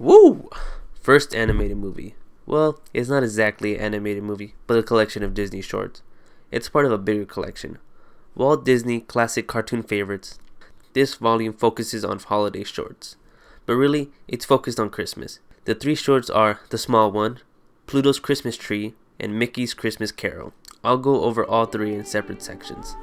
Woo! First animated movie. Well, it's not exactly an animated movie, but a collection of Disney shorts. It's part of a bigger collection. Walt Disney Classic Cartoon Favorites. This volume focuses on holiday shorts, but really, it's focused on Christmas. The three shorts are The Small One, Pluto's Christmas Tree, and Mickey's Christmas Carol. I'll go over all three in separate sections.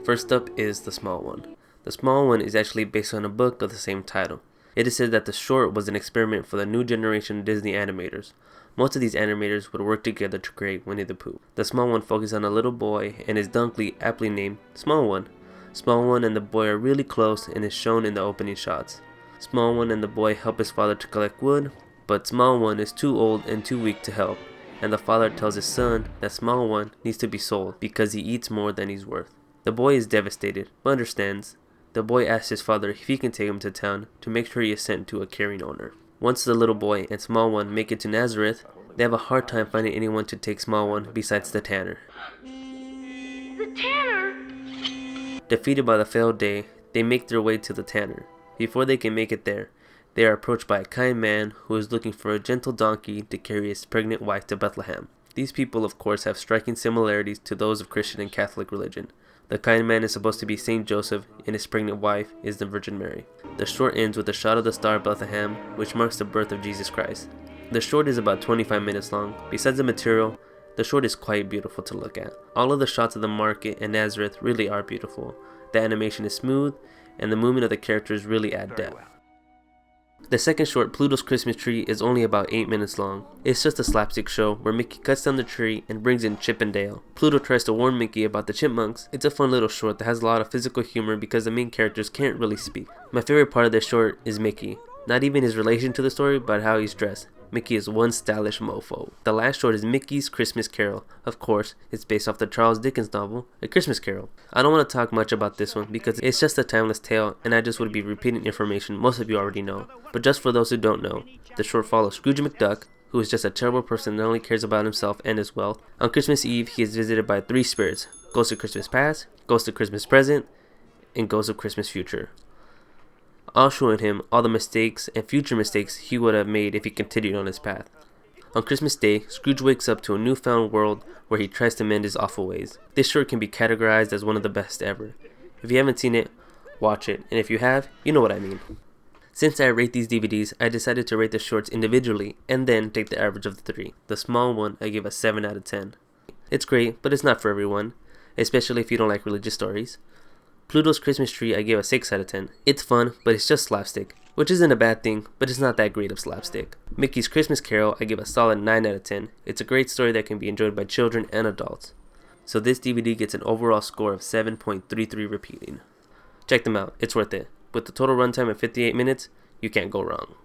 First up is The Small One. The Small One is actually based on a book of the same title. It is said that the short was an experiment for the new generation of Disney animators. Most of these animators would work together to create Winnie the Pooh. The Small One focuses on a little boy and is Dunkley aptly named Small One. Small One and the boy are really close and is shown in the opening shots. Small One and the boy help his father to collect wood, but Small One is too old and too weak to help, and the father tells his son that Small One needs to be sold because he eats more than he's worth. The boy is devastated, but understands. The boy asks his father if he can take him to town to make sure he is sent to a caring owner. Once the little boy and Small One make it to Nazareth, they have a hard time finding anyone to take Small One besides the tanner. The tanner? Defeated by the failed day, they make their way to the tanner. Before they can make it there, they are approached by a kind man who is looking for a gentle donkey to carry his pregnant wife to Bethlehem. These people, of course, have striking similarities to those of Christian and Catholic religion. The kind man is supposed to be Saint Joseph, and his pregnant wife is the Virgin Mary. The short ends with a shot of the Star of Bethlehem, which marks the birth of Jesus Christ. The short is about 25 minutes long. Besides the material, the short is quite beautiful to look at. All of the shots of the market and Nazareth really are beautiful. The animation is smooth, and the movement of the characters really add depth. The second short, Pluto's Christmas Tree, is only about 8 minutes long. It's just a slapstick show where Mickey cuts down the tree and brings in Chip and Dale. Pluto tries to warn Mickey about the chipmunks. It's a fun little short that has a lot of physical humor because the main characters can't really speak. My favorite part of this short is Mickey. Not even his relation to the story, but how he's dressed. Mickey is one stylish mofo. The last short is Mickey's Christmas Carol. Of course, it's based off the Charles Dickens novel, A Christmas Carol. I don't want to talk much about this one because it's just a timeless tale and I just would be repeating information most of you already know. But just for those who don't know, the short follows Scrooge McDuck, who is just a terrible person that only cares about himself and his wealth. On Christmas Eve, he is visited by three spirits: Ghost of Christmas Past, Ghost of Christmas Present, and Ghost of Christmas Future. All showing him all the mistakes and future mistakes he would have made if he continued on his path. On Christmas Day, Scrooge wakes up to a newfound world where he tries to mend his awful ways. This short can be categorized as one of the best ever. If you haven't seen it, watch it, and if you have, you know what I mean. Since I rate these DVDs, I decided to rate the shorts individually and then take the average of the three. The Small One I give a 7 out of 10. It's great, but it's not for everyone, especially if you don't like religious stories. Pluto's Christmas Tree I gave a 6 out of 10. It's fun, but it's just slapstick, which isn't a bad thing, but it's not that great of slapstick. Mickey's Christmas Carol I give a solid 9 out of 10. It's a great story that can be enjoyed by children and adults. So this DVD gets an overall score of 7.33 repeating. Check them out, it's worth it. With the total runtime of 58 minutes, you can't go wrong.